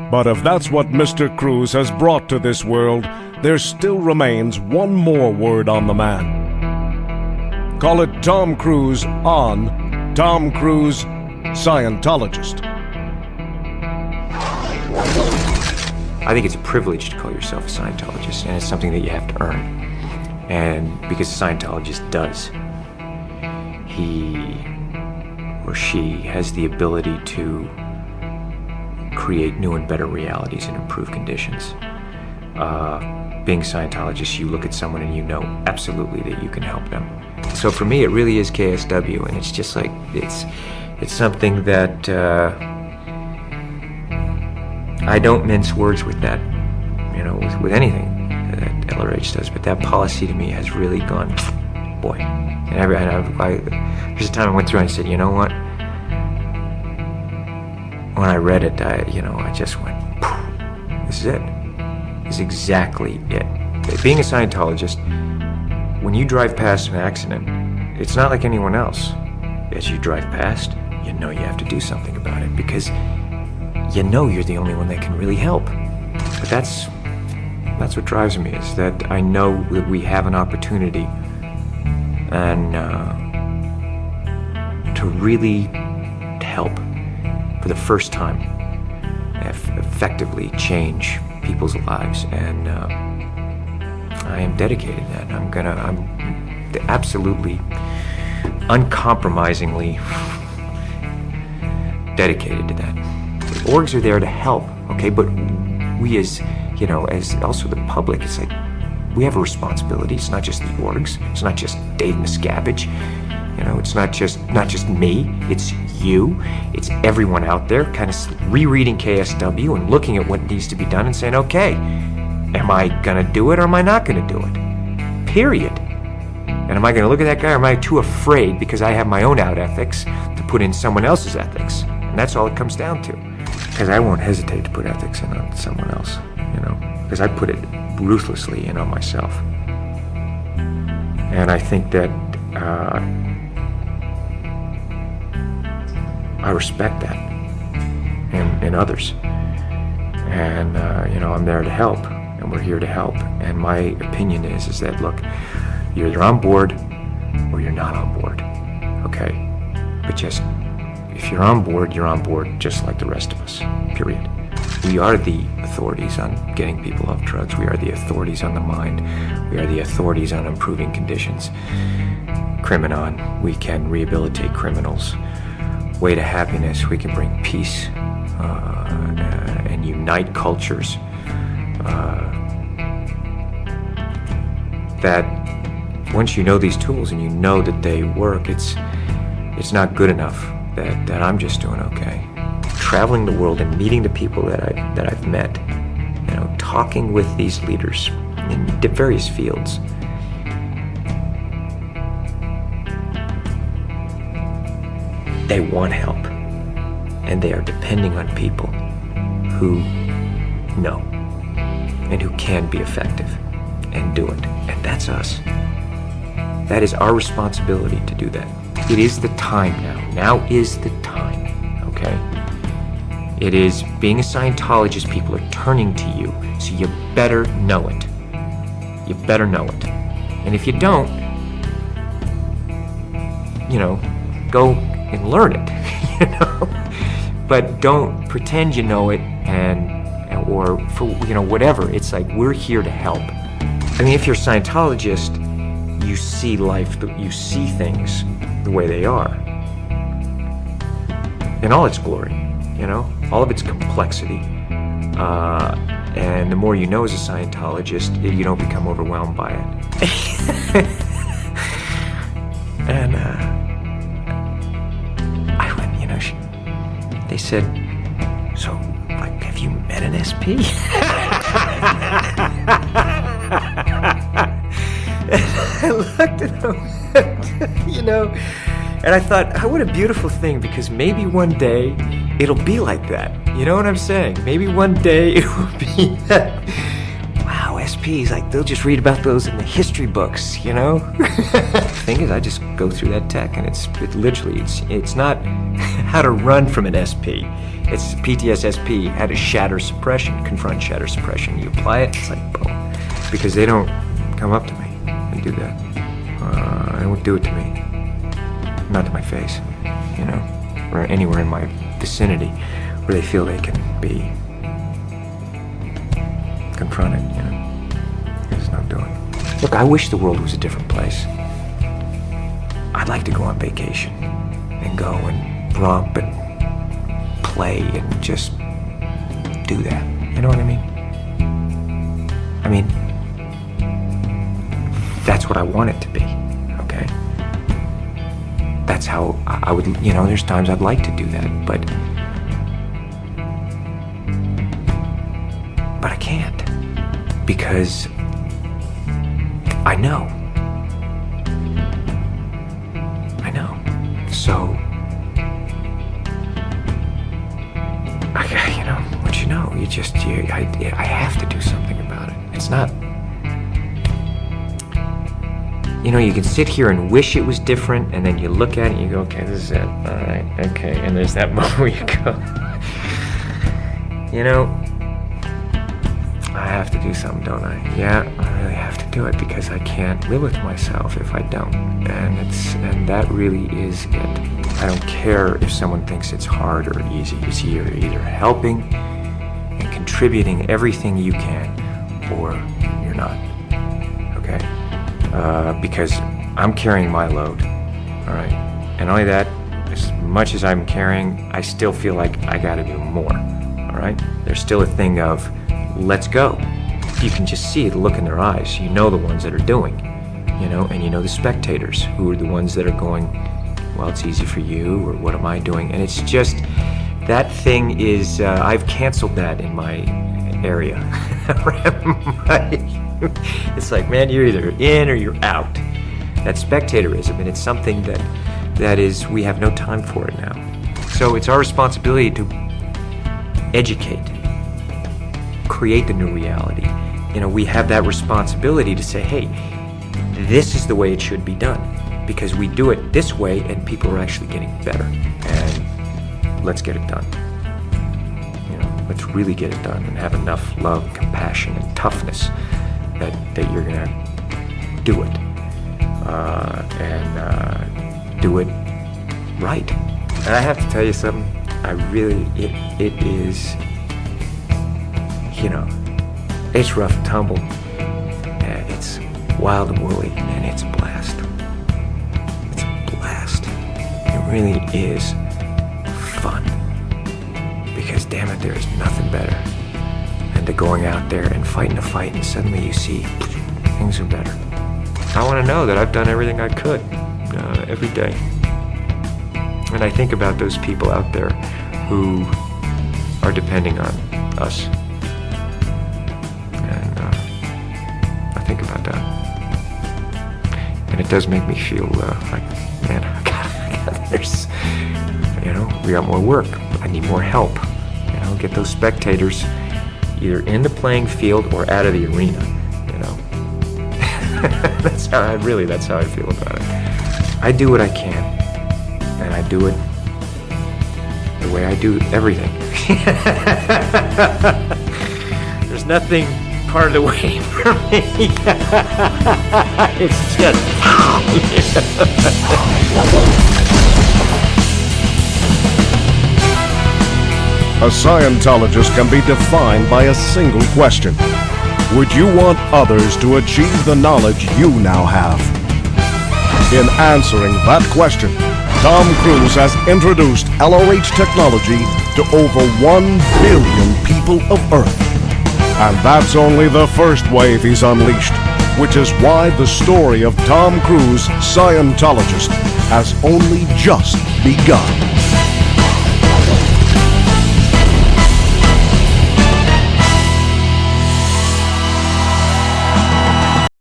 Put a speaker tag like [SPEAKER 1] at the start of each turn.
[SPEAKER 1] But if that's what Mr. Cruz has brought to this world, there still remains one more word on the man. Call it Tom Cruise on Tom Cruise Scientologist.
[SPEAKER 2] I think it's a privilege to call yourself a Scientologist, and it's something that you have to earn. And because a Scientologist does, he or she has the ability to create new and better realities and improve conditions. Being a Scientologist, you look at someone and you know absolutely that you can help them. So for me, it really is KSW, and it's just like, it's something that I don't mince words with that, you know, with anything that LRH does, but that policy to me has really gone, boy. And there's a time I went through and I said, you know what? When I read it, I just went, this is it. This is exactly it. Being a Scientologist, when you drive past an accident, it's not like anyone else. As you drive past, you know you have to do something about it because you know you're the only one that can really help. But that's what drives me, is that I know that we have an opportunity and to really help for the first time, effectively change people's lives, and I am dedicated to that. I'm absolutely, uncompromisingly dedicated to that. The orgs are there to help, okay, but we as also the public, it's like, we have a responsibility. It's not just the orgs, it's not just Dave Miscavige, it's not just me, it's you, it's everyone out there kind of rereading KSW and looking at what needs to be done and saying, okay, am I gonna do it or am I not gonna do it? Period. And am I gonna look at that guy, or am I too afraid because I have my own out ethics to put in someone else's ethics? And that's all it comes down to. Because I won't hesitate to put ethics in on someone else, because I put it ruthlessly in on myself. And I think that I respect that in others. And, I'm there to help, and we're here to help. And my opinion is that, look, you're either on board or you're not on board, okay? But just, if you're on board just like the rest of us, period. We are the authorities on getting people off drugs. We are the authorities on the mind. We are the authorities on improving conditions. Criminon, we can rehabilitate criminals. Way to Happiness, we can bring peace and unite cultures. That once you know these tools and you know that they work, it's not good enough that I'm just doing okay. Traveling the world and meeting the people that I've met, talking with these leaders in various fields. They want help, and they are depending on people who know and who can be effective and do it. And that's us. That is our responsibility to do that. It is the time now. Now is the time, okay? It is, being a Scientologist, people are turning to you, so you better know it. You better know it. And if you don't, go and learn it, But don't pretend you know it or for, whatever. It's like, we're here to help. I mean, if you're a Scientologist, you see life, you see things the way they are. In all its glory, all of its complexity. And the more you know as a Scientologist, you don't become overwhelmed by it. And I went, they said, so, like, have you met an SP? I looked at him, and I thought, what a beautiful thing, because maybe one day it'll be like that. You know what I'm saying? Maybe one day it will be that, wow, SPs, like, they'll just read about those in the history books, you know? The thing is, I just go through that tech, and it's not how to run from an SP. It's PTSSP, how to shatter suppression, confront shatter suppression. You apply it, it's like, boom. Because they don't come up to me and do that. They won't do it to me. Not to my face, you know? Or anywhere in my vicinity where they feel they can be confronted, you know? There's no doing. Look, I wish the world was a different place. I'd like to go on vacation and go and romp and play and just do that. You know what I mean? I mean, that's what I want it to be, okay? That's how I would, you know, there's times I'd like to do that, but I can't, because I know. So, you know, what you know, I have to do something about it. It's not, you know, you can sit here and wish it was different, and then you look at it and you go, okay, this is it, all right, okay, and there's that moment where you go, you know, I have to do something, don't I? Yeah, I really have to do it, because I can't live with myself if I don't, and that really is it. I don't care if someone thinks it's hard or easy. You're either helping and contributing everything you can, or you're not, okay? Because I'm carrying my load, all right? And only that, as much as I'm carrying, I still feel like I gotta do more, all right? There's still a thing of, let's go. You can just see it, look in their eyes. You know the ones that are doing, you know, and you know the spectators, who are the ones that are going, well, it's easy for you, or what am I doing? And it's just, that thing is, I've canceled that in my area. It's like, man, you're either in or you're out. That spectatorism, and it's something that is, we have no time for it now. So it's our responsibility to educate, create the new reality. You know, we have that responsibility to say, hey, this is the way it should be done, because we do it this way and people are actually getting better, and let's get it done. You know, let's really get it done and have enough love, compassion, and toughness that you're gonna do it, and do it right. And I have to tell you something, it is, you know, it's rough and tumble, and it's wild and woolly, and it's a blast. It's a blast. It really is fun, because damn it, there is nothing better than to going out there and fighting a fight, and suddenly you see things are better. I want to know that I've done everything I could every day. And I think about those people out there who are depending on us. And I think about that. And it does make me feel like, man, there's, you know, we got more work. I need more help. You know, get those spectators either in the playing field or out of the arena, you know. That's how I feel about it. I do what I can, and I do it the way I do everything. There's nothing part of the way for me. It's just...
[SPEAKER 1] A Scientologist can be defined by a single question. Would you want others to achieve the knowledge you now have? In answering that question, Tom Cruise has introduced LRH technology to over 1 billion people of Earth. And that's only the first wave he's unleashed, which is why the story of Tom Cruise, Scientologist, has only just begun.